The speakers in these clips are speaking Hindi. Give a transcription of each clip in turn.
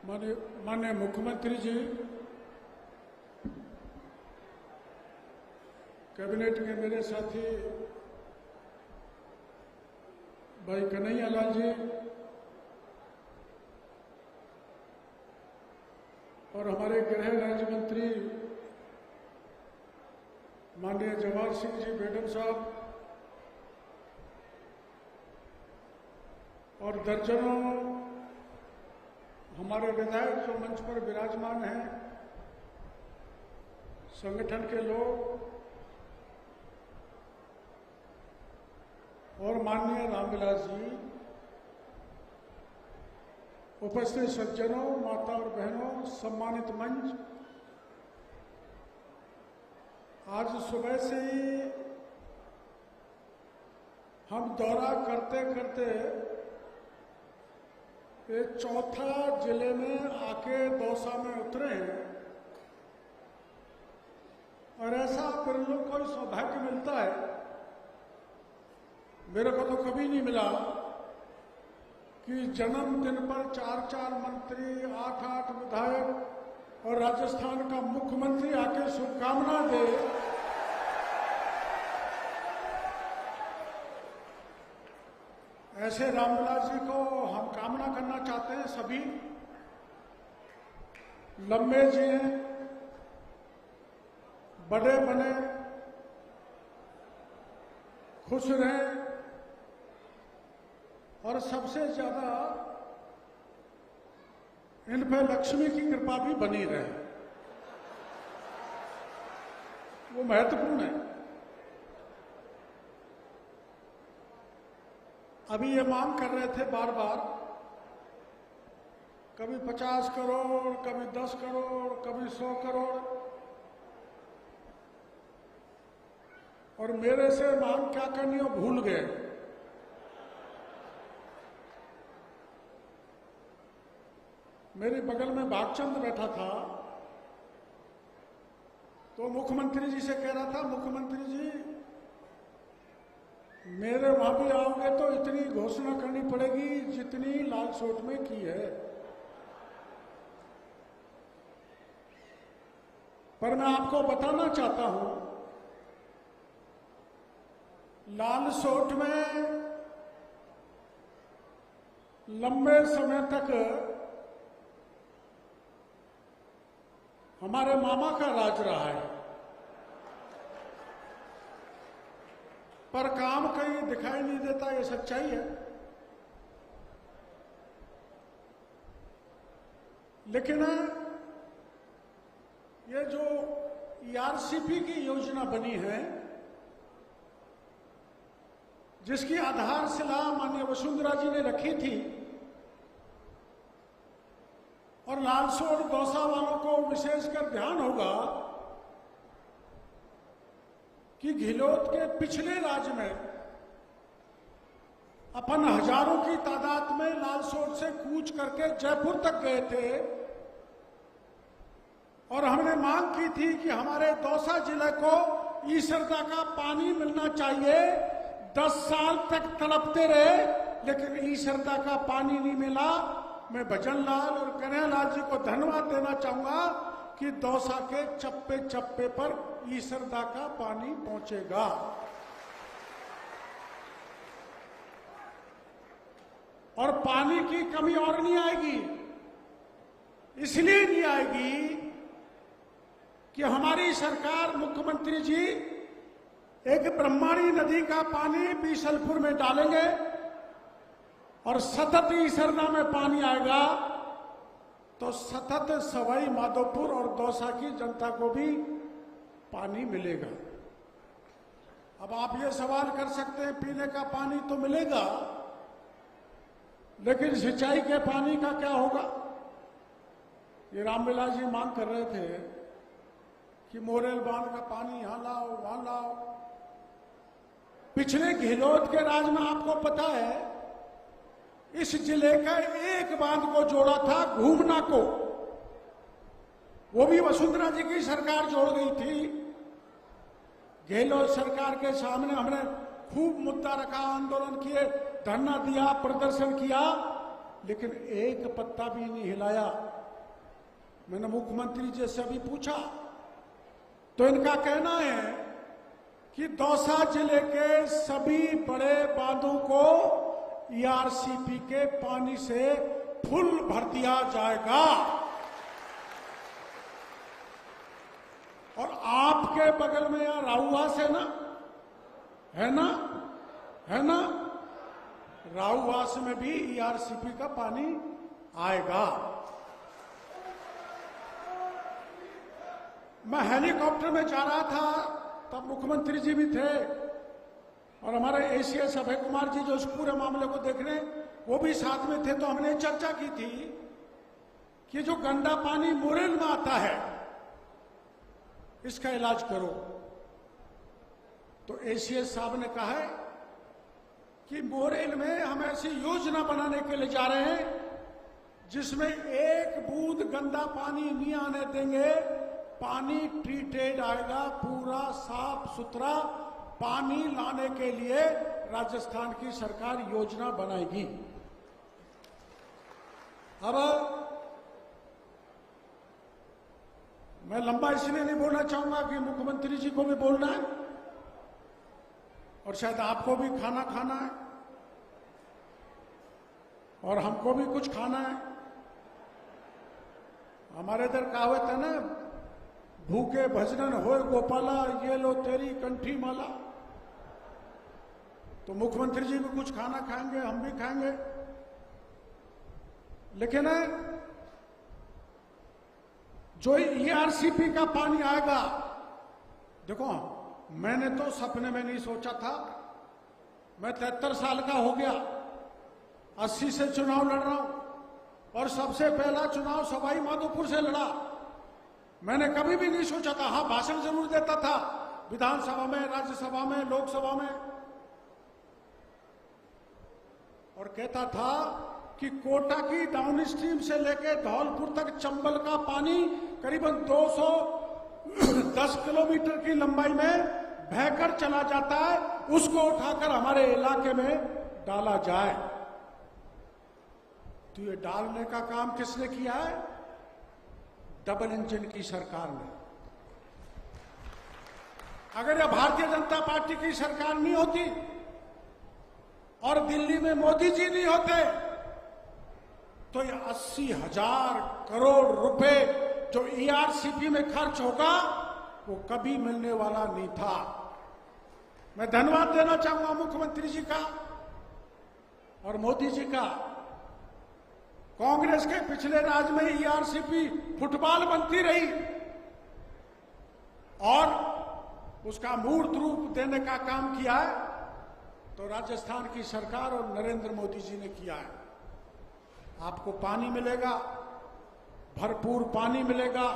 माननीय मुख्यमंत्री जी, कैबिनेट के मेरे साथी भाई कन्हैया लाल जी और हमारे गृह राज्य मंत्री माननीय जवाहर सिंह जी बेगम साहब और दर्जनों हमारे विधायक जो मंच पर विराजमान हैं, संगठन के लोग और माननीय रामविलास जी, उपस्थित सज्जनों, माता और बहनों, सम्मानित मंच, आज सुबह से ही हम दौरा करते करते ये चौथा जिले में आके दौसा में उतरे हैं और ऐसा बिरलों को सौभाग्य मिलता है, मेरे को तो कभी नहीं मिला कि जन्मदिन पर 4-4 मंत्री, 8-8 विधायक और राजस्थान का मुख्यमंत्री आके शुभकामना दे। ऐसे रामविलास जी को हम कामना करना चाहते हैं, सभी लंबे जिए, बड़े बने, खुश रहें और सबसे ज्यादा इन पर लक्ष्मी की कृपा भी बनी रहे, वो महत्वपूर्ण है। अभी ये मांग कर रहे थे बार बार, कभी 50 करोड़, कभी 10 करोड़, कभी 100 करोड़, और मेरे से मांग क्या करनी हो भूल गए। मेरे बगल में भागचंद बैठा था तो मुख्यमंत्री जी से कह रहा था, मुख्यमंत्री जी मेरे वहां भी आओगे तो इतनी घोषणा करनी पड़ेगी जितनी लालसोट में की है, पर मैं आपको बताना चाहता हूं, लालसोट में लंबे समय तक हमारे मामा का राज रहा है, पर काम कहीं दिखाई नहीं देता, ये सच्चाई है। लेकिन ये जो ईआरसीपी की योजना बनी है, जिसकी आधारशिला माननीय वसुंधरा जी ने रखी थी, और लालसोट दौसा वालों को विशेषकर ध्यान होगा कि घिलोत के पिछले राज्य में अपन हजारों की तादाद में लालसोट से कूच करके जयपुर तक गए थे और हमने मांग की थी कि हमारे दौसा जिले को ईसरदा का पानी मिलना चाहिए। 10 साल तक तड़पते रहे लेकिन ईसरदा का पानी नहीं मिला। मैं भजन लाल और कन्हैया लाल जी को धन्यवाद देना चाहूंगा कि दौसा के चप्पे चप्पे पर ईसरदा का पानी पहुंचेगा। और पानी की कमी और नहीं आएगी, इसलिए नहीं आएगी कि हमारी सरकार, मुख्यमंत्री जी एक ब्रह्माणी नदी का पानी बीसलपुर में डालेंगे और सतत ईसरदा में पानी आएगा तो सतत सवाई माधोपुर और दौसा की जनता को भी पानी मिलेगा। अब आप ये सवाल कर सकते हैं, पीने का पानी तो मिलेगा लेकिन सिंचाई के पानी का क्या होगा? ये रामविलास जी मांग कर रहे थे कि मोरेल बांध का पानी यहां लाओ, वहां लाओ। पिछले घिलोत के राज में आपको पता है इस जिले का एक बांध को जोड़ा था, घूमना को, वो भी वसुंधरा जी की सरकार जोड़ गई थी। गहलोत सरकार के सामने हमने खूब मुद्दा रखा, आंदोलन किए, धरना दिया, प्रदर्शन किया, लेकिन एक पत्ता भी नहीं हिलाया। मैंने मुख्यमंत्री जी से अभी पूछा तो इनका कहना है कि दौसा जिले के सभी बड़े बांधों को ईआरसीपी के पानी से फुल भर दिया जाएगा। और आपके बगल में यहाँ राहुवास है ना, है ना, है ना, राहुवास में भी ईआरसीपी का पानी आएगा। मैं हेलीकॉप्टर में जा रहा था, तब मुख्यमंत्री जी भी थे और हमारे एसीएस अभय कुमार जी जो इस पूरे मामले को देख रहे हैं वो भी साथ में थे। तो हमने चर्चा की थी कि जो गंदा पानी मोरेल में आता है इसका इलाज करो। तो एसीएस साहब ने कहा है कि मोरेल में हम ऐसी योजना बनाने के लिए जा रहे हैं जिसमें एक बूंद गंदा पानी नहीं आने देंगे, पानी ट्रीटेड आएगा, पूरा साफ सुथरा पानी लाने के लिए राजस्थान की सरकार योजना बनाएगी। अब मैं लंबा इसलिए नहीं बोलना चाहूंगा कि मुख्यमंत्री जी को भी बोलना है और शायद आपको भी खाना खाना है और हमको भी कुछ खाना है। हमारे इधर कहावत है ना, भूखे भजनन होए गोपाला, ये लो तेरी कंठी माला। तो मुख्यमंत्री जी भी कुछ खाना खाएंगे, हम भी खाएंगे। लेकिन जो ईआरसीपी का पानी आएगा, देखो मैंने तो सपने में नहीं सोचा था। मैं 73 साल का हो गया, 80 से चुनाव लड़ रहा हूं और सबसे पहला चुनाव सवाई माधोपुर से लड़ा। मैंने कभी भी नहीं सोचा था, हाँ भाषण जरूर देता था विधानसभा में, राज्यसभा में, लोकसभा में, और कहता था कि कोटा की डाउन स्ट्रीम से लेकर धौलपुर तक चंबल का पानी करीबन 210 किलोमीटर की लंबाई में बहकर चला जाता है, उसको उठाकर हमारे इलाके में डाला जाए। तो ये डालने का काम किसने किया है? डबल इंजन की सरकार ने। अगर यह भारतीय जनता पार्टी की सरकार नहीं होती और दिल्ली में मोदी जी नहीं होते तो ये 80,000 करोड़ रुपए जो ईआरसीपी में खर्च होगा वो कभी मिलने वाला नहीं था। मैं धन्यवाद देना चाहूंगा मुख्यमंत्री जी का और मोदी जी का। कांग्रेस के पिछले राज में ईआरसीपी फुटबॉल बनती रही और उसका मूर्त रूप देने का काम किया है तो राजस्थान की सरकार और नरेंद्र मोदी जी ने किया है। आपको पानी मिलेगा, भरपूर पानी मिलेगा।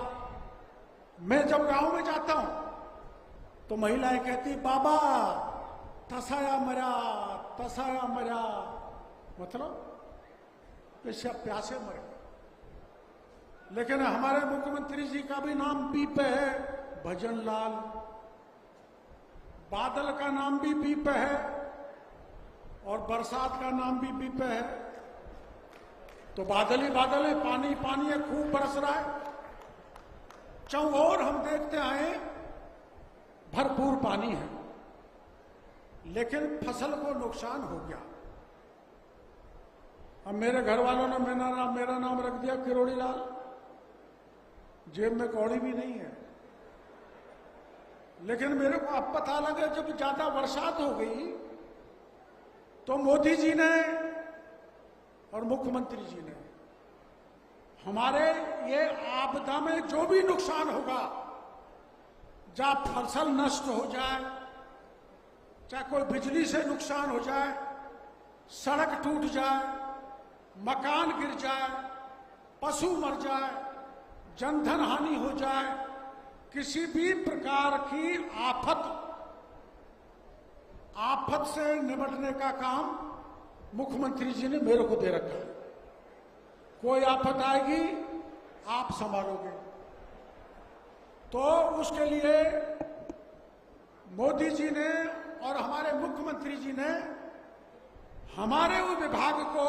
मैं जब गांव में जाता हूं तो महिलाएं कहती बाबा तसाया मरा, तसाया मरा, मतलब प्यासे मरे। लेकिन हमारे मुख्यमंत्री जी का भी नाम बी पे है, भजन लाल। बादल का नाम भी बी पे है और बरसात का नाम भी बी पे है। तो बादल ही बादल है, पानी पानी है, खूब बरस रहा है। चौओर हम देखते आए भरपूर पानी है, लेकिन फसल को नुकसान हो गया। अब मेरे घर वालों ने मेरा नाम रख दिया किरोड़ी लाल। जेब में कौड़ी भी नहीं है। लेकिन मेरे को अब पता लगा जब ज्यादा बरसात हो गई तो मोदी जी ने और मुख्यमंत्री जी ने हमारे ये आपदा में जो भी नुकसान होगा, जहां फसल नष्ट हो जाए, चाहे कोई बिजली से नुकसान हो जाए, सड़क टूट जाए, मकान गिर जाए, पशु मर जाए, जनधन हानि हो जाए, किसी भी प्रकार की आफत से निपटने का काम मुख्यमंत्री जी ने मेरे को दे रखा है। कोई आफत आएगी आप संभालोगे। तो उसके लिए मोदी जी ने और हमारे मुख्यमंत्री जी ने हमारे वो विभाग को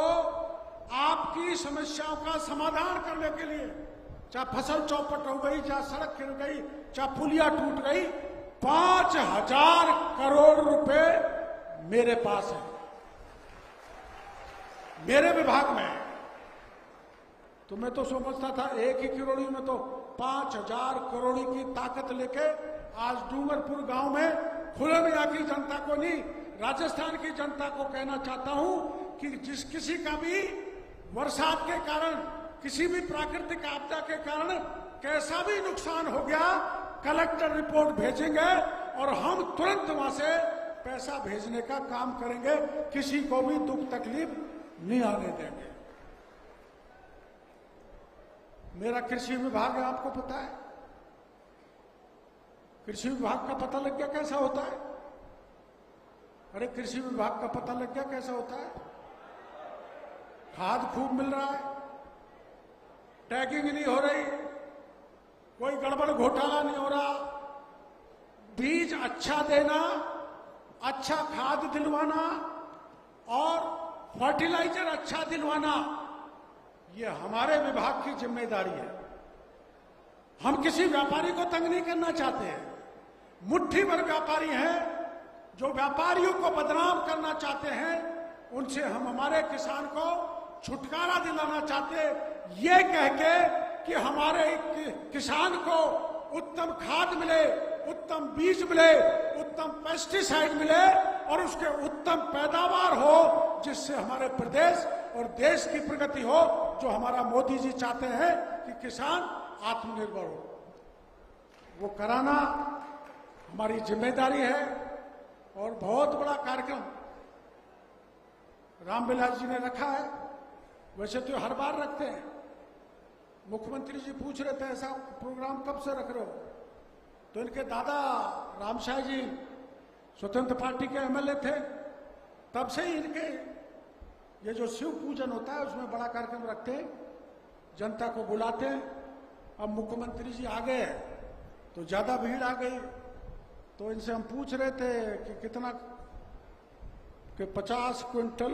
आपकी समस्याओं का समाधान करने के लिए, चाहे फसल चौपट हो गई, चाहे सड़क गिर गई, चाहे पुलिया टूट गई, 5,000 करोड़ रुपए मेरे पास है, मेरे विभाग में है। तो मैं तो समझता था एक ही किरोड़ी में तो 5,000 करोड़ी की ताकत लेके आज डूंगरपुर गांव में खुले में आकी जनता को नहीं, राजस्थान की जनता को कहना चाहता हूं कि जिस किसी का भी बरसात के कारण, किसी भी प्राकृतिक आपदा के कारण कैसा भी नुकसान हो गया, कलेक्टर रिपोर्ट भेजेंगे और हम तुरंत वहां से पैसा भेजने का काम करेंगे, किसी को भी दुख तकलीफ नहीं आने देंगे। मेरा कृषि विभाग है, आपको पता है। कृषि विभाग का पता लग गया कैसा होता है? अरे कृषि विभाग का पता लग गया कैसा होता है? खाद खूब मिल रहा है, टैगिंग नहीं हो रही, कोई गड़बड़ घोटाला नहीं हो रहा, बीज अच्छा देना, अच्छा खाद दिलवाना और फर्टिलाइजर अच्छा दिलवाना, ये हमारे विभाग की जिम्मेदारी है। हम किसी व्यापारी को तंग नहीं करना चाहते हैं। मुट्ठी भर व्यापारी हैं जो व्यापारियों को बदनाम करना चाहते हैं, उनसे हम हमारे किसान को छुटकारा दिलाना चाहते हैं, ये कह के कि हमारे किसान को उत्तम खाद मिले, उत्तम बीज मिले, उत्तम पेस्टिसाइड मिले और उसके उत्तम पैदावार हो, जिससे हमारे प्रदेश और देश की प्रगति हो, जो हमारा मोदी जी चाहते हैं कि किसान आत्मनिर्भर हो। वो कराना हमारी जिम्मेदारी है। और बहुत बड़ा कार्यक्रम रामविलास जी ने रखा है, वैसे तो हर बार रखते हैं। मुख्यमंत्री जी पूछ रहे थे ऐसा प्रोग्राम कब से रख रहे हो, तो इनके दादा रामशाह जी स्वतंत्र पार्टी के एमएलए थे, तब से ही इनके ये जो शिव पूजन होता है उसमें बड़ा कार्यक्रम रखते हैं, जनता को बुलाते हैं। अब मुख्यमंत्री जी आ गए तो ज्यादा भीड़ आ गई, तो इनसे हम पूछ रहे थे कि कितना, कि 50 क्विंटल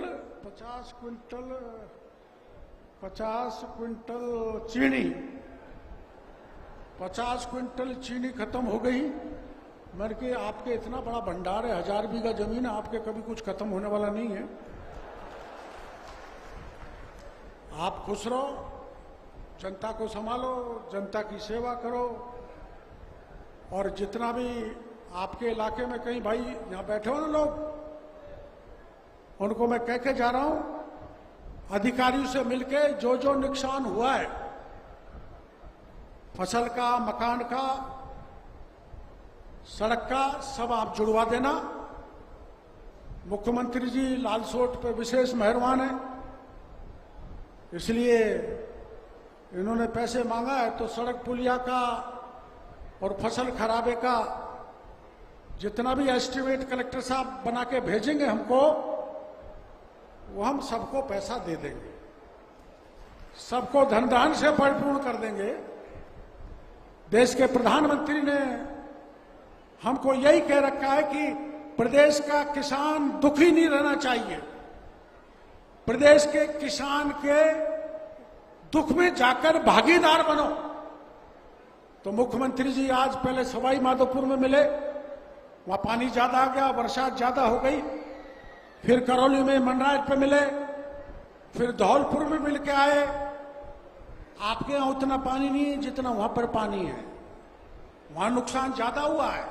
चीनी, 50 क्विंटल चीनी खत्म हो गई। मैंने कि आपके इतना बड़ा भंडार है, 1000 बीघा जमीन है, आपके कभी कुछ खत्म होने वाला नहीं है। आप खुश रहो, जनता को संभालो, जनता की सेवा करो। और जितना भी आपके इलाके में कहीं भाई यहां बैठे हो ना लोग, उनको मैं कह के जा रहा हूं, अधिकारियों से मिलके जो जो नुकसान हुआ है, फसल का, मकान का, सड़क का, सब आप जुड़वा देना। मुख्यमंत्री जी लालसोट पे विशेष मेहरबान है, इसलिए इन्होंने पैसे मांगा है, तो सड़क पुलिया का और फसल खराबे का जितना भी एस्टिमेट कलेक्टर साहब बना के भेजेंगे हमको, वो हम सबको पैसा दे देंगे, सबको धन धान से परिपूर्ण कर देंगे। देश के प्रधानमंत्री ने हमको यही कह रखा है कि प्रदेश का किसान दुखी नहीं रहना चाहिए, प्रदेश के किसान के दुख में जाकर भागीदार बनो। तो मुख्यमंत्री जी आज पहले सवाई माधोपुर में मिले, वहां पानी ज्यादा आ गया, बरसात ज्यादा हो गई, फिर करौली में मनराज पे मिले, फिर धौलपुर में मिल के आए। आपके यहां उतना पानी नहीं है जितना वहां पर पानी है, वहां नुकसान ज्यादा हुआ है।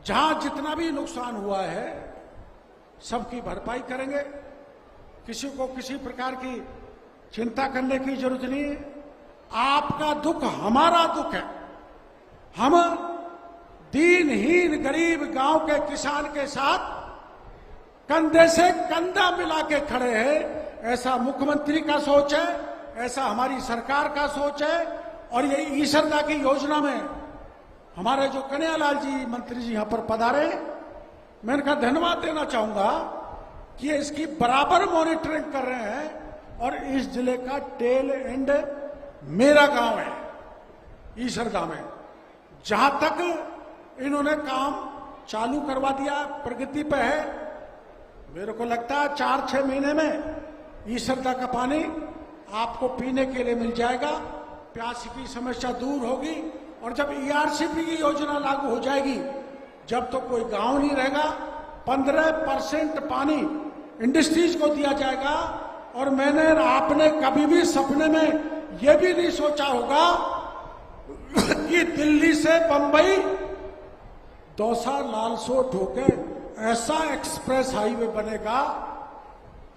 जहां जितना भी नुकसान हुआ है सबकी भरपाई करेंगे, किसी को किसी प्रकार की चिंता करने की जरूरत नहीं है। आपका दुख हमारा दुख है, हम दीनहीन गरीब गांव के किसान के साथ कंधे से कंधा मिला के खड़े हैं। ऐसा मुख्यमंत्री का सोच है, ऐसा हमारी सरकार का सोच है। और ये ईश्वरदा की योजना में हमारे जो कन्हैयालाल जी मंत्री जी यहां पर पधारे, मैं इनका धन्यवाद देना चाहूंगा कि ये इसकी बराबर मॉनिटरिंग कर रहे हैं। और इस जिले का टेल एंड मेरा गांव है ईश्वरदा में, जहां तक इन्होंने काम चालू करवा दिया, प्रगति पे है। मेरे को लगता है 4-6 महीने में ईसरदा का पानी आपको पीने के लिए मिल जाएगा, प्यास की समस्या दूर होगी। और जब ईआरसीपी की योजना लागू हो जाएगी, जब तो कोई गांव नहीं रहेगा, 15% पानी इंडस्ट्रीज को दिया जाएगा। और मैंने आपने कभी भी सपने में यह भी नहीं सोचा होगा कि दिल्ली से बंबई दौसा लालसोट होकर ऐसा एक्सप्रेस हाईवे बनेगा।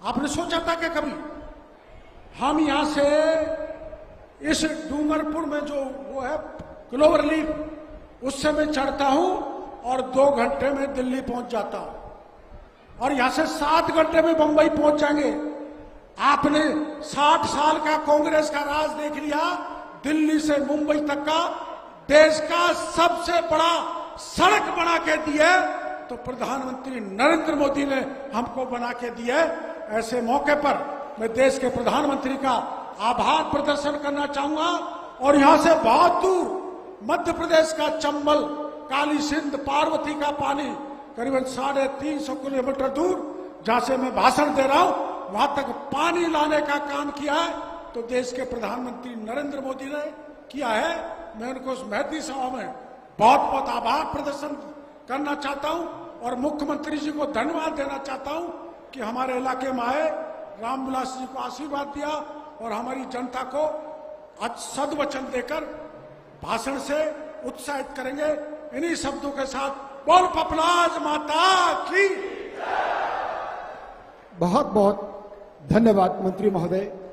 आपने सोचा था क्या कभी? हम यहां से इस डूंगरपुर में जो वो है क्लोवर लीफ, उससे मैं चढ़ता हूं और 2 घंटे में दिल्ली पहुंच जाता हूं और यहां से 7 घंटे में बंबई पहुंच जाएंगे। आपने 60 साल का कांग्रेस का राज देख लिया। दिल्ली से मुंबई तक का देश का सबसे बड़ा सड़क बना के दी है तो प्रधानमंत्री नरेंद्र मोदी ने हमको बना के दी है। ऐसे मौके पर मैं देश के प्रधानमंत्री का आभार प्रदर्शन करना चाहूंगा। और यहां से बहुत दूर मध्य प्रदेश का चंबल, काली सिंध, पार्वती का पानी करीबन 350 किलोमीटर दूर जहां से मैं भाषण दे रहा हूं, वहां तक पानी लाने का काम किया है तो देश के प्रधानमंत्री नरेंद्र मोदी ने किया है। मैं उनको उस महती सभा में बहुत बहुत आभार प्रदर्शन करना चाहता हूं और मुख्यमंत्री जी को धन्यवाद देना चाहता हूं कि हमारे इलाके में आए, रामविलास जी को आशीर्वाद दिया और हमारी जनता को सद्वचन देकर भाषण से उत्साहित करेंगे। इन्हीं शब्दों के साथ बोल पपलाज माता की। बहुत बहुत धन्यवाद मंत्री महोदय।